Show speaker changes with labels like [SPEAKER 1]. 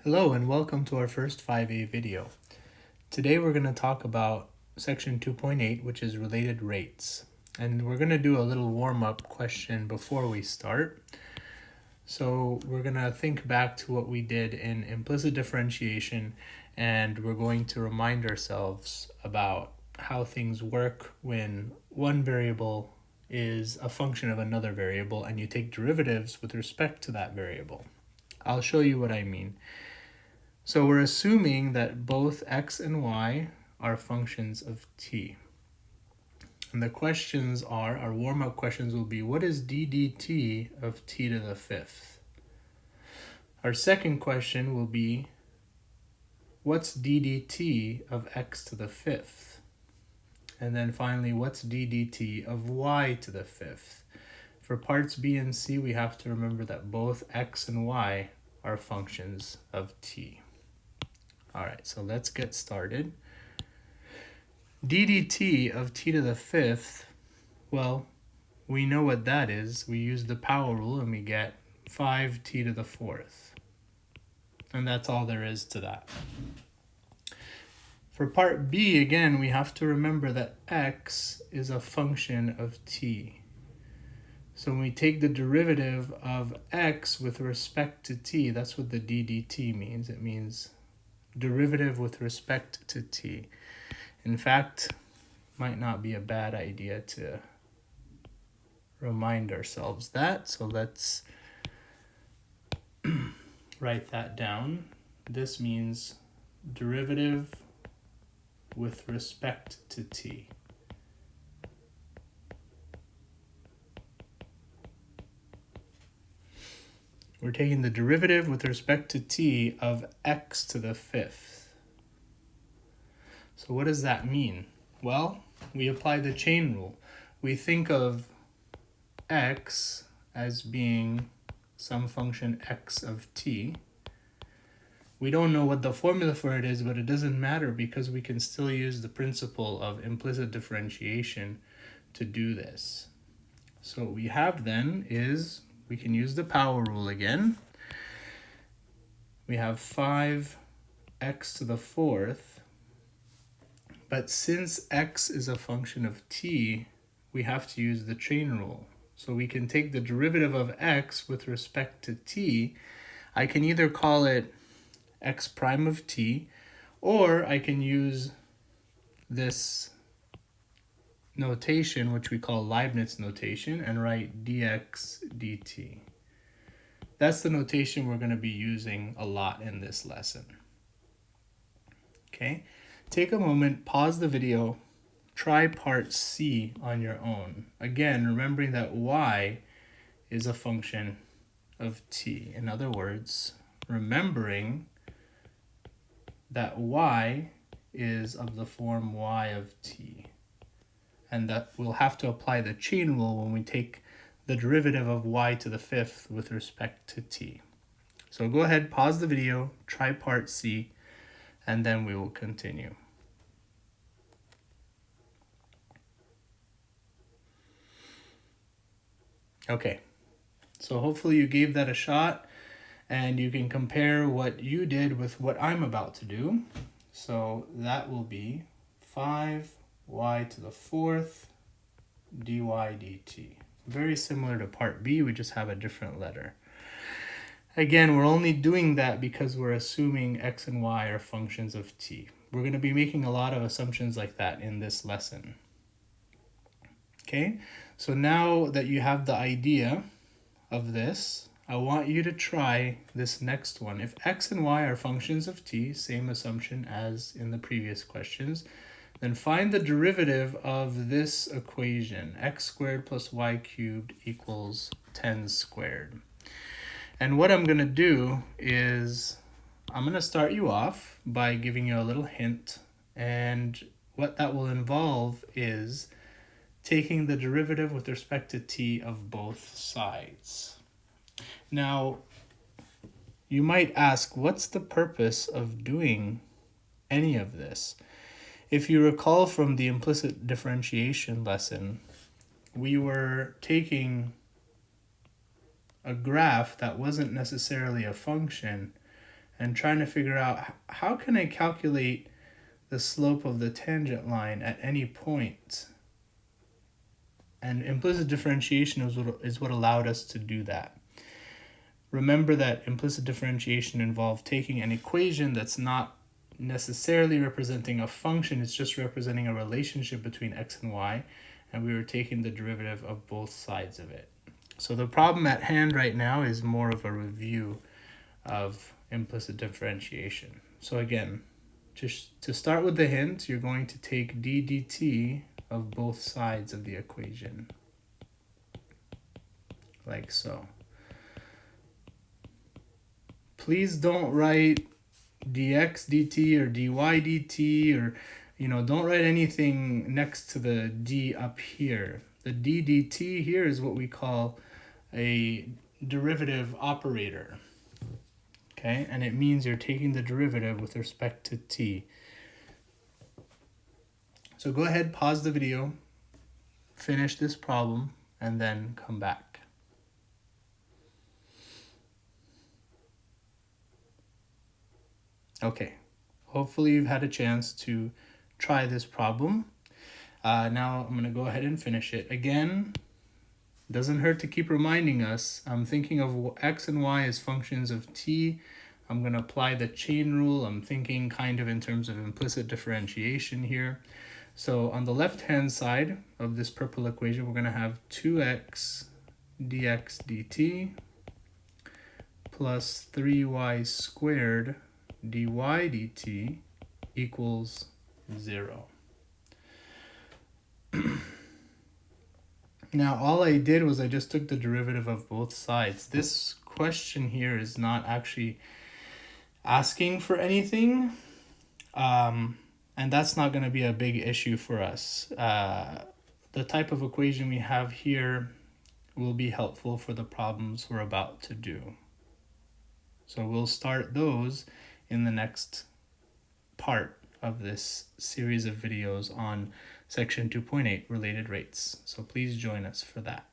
[SPEAKER 1] Hello and welcome to our first 5A video. Today we're going to talk about section 2.8, which is related rates. And we're going to do a little warm-up question before we start. So we're going to think back to what we did in implicit differentiation, and we're going to remind ourselves about how things work when one variable is a function of another variable and you take derivatives with respect to that variable. I'll show you what I mean. So we're assuming that both x and y are functions of t. And the questions are, our warm-up questions will be, what is d dt of t to the fifth? Our second question will be, what's d dt of x to the fifth? And then finally, what's d dt of y to the fifth? For parts B and C, we have to remember that both x and y are functions of t. All right, so let's get started. d dt of t to the fifth, well, we know what that is. We use the power rule and we get 5t to the fourth. And that's all there is to that. For part B, again, we have to remember that x is a function of t. So when we take the derivative of x with respect to t, that's what the d dt means. It means derivative with respect to t. In fact, might not be a bad idea to remind ourselves that. So let's write that down. This means derivative with respect to t. We're taking the derivative with respect to t of x to the fifth. So what does that mean? Well, we apply the chain rule. We think of x as being some function x of t. We don't know what the formula for it is, but it doesn't matter because we can still use the principle of implicit differentiation to do this. So what we have then is, we can use the power rule again. We have 5x to the fourth, but since x is a function of t, we have to use the chain rule. So we can take the derivative of x with respect to t. I can either call it x prime of t, or I can use this notation, which we call Leibniz notation, and write dx dt. That's the notation we're going to be using a lot in this lesson. Okay, take a moment, pause the video, try part C on your own. Again, remembering that y is a function of t. In other words, remembering that y is of the form y of t. And that we'll have to apply the chain rule when we take the derivative of y to the fifth with respect to t. So go ahead, pause the video, try part C, and then we will continue. Okay, so hopefully you gave that a shot and you can compare what you did with what I'm about to do. So that will be 5y to the fourth dy dt. Very similar to part B, we just have a different letter. Again, we're only doing that because we're assuming x and y are functions of t. We're going to be making a lot of assumptions like that in this lesson. Okay, so now that you have the idea of this, I want you to try this next one. If x and y are functions of t, same assumption as in the previous questions, then find the derivative of this equation, x squared plus y cubed equals 10 squared. And what I'm going to do is, I'm going to start you off by giving you a little hint, and what that will involve is taking the derivative with respect to t of both sides. Now, you might ask, what's the purpose of doing any of this? If you recall from the implicit differentiation lesson, we were taking a graph that wasn't necessarily a function and trying to figure out how can I calculate the slope of the tangent line at any point. And implicit differentiation is what allowed us to do that. Remember that implicit differentiation involved taking an equation that's not necessarily representing a function, it's just representing a relationship between x and y, and we were taking the derivative of both sides of it. So the problem at hand right now is more of a review of implicit differentiation. So again, just to start with the hint, you're going to take d dt of both sides of the equation, like so. Please don't write dx dt or dy dt, or don't write anything next to the d up here. The d dt here is what we call a derivative operator. Okay, and it means you're taking the derivative with respect to t. So go ahead, pause the video, finish this problem, and then come back. Okay, hopefully you've had a chance to try this problem. Now I'm going to go ahead and finish it. Again, doesn't hurt to keep reminding us, I'm thinking of x and y as functions of t. I'm going to apply the chain rule. I'm thinking kind of in terms of implicit differentiation here. So on the left-hand side of this purple equation, we're going to have 2x dx dt plus 3y squared dy dt equals 0. Now all I did was I just took the derivative of both sides. This question here is not actually asking for anything, and that's not going to be a big issue for us. The type of equation we have here will be helpful for the problems we're about to do. So we'll start those in the next part of this series of videos on section 2.8 related rates. So please join us for that.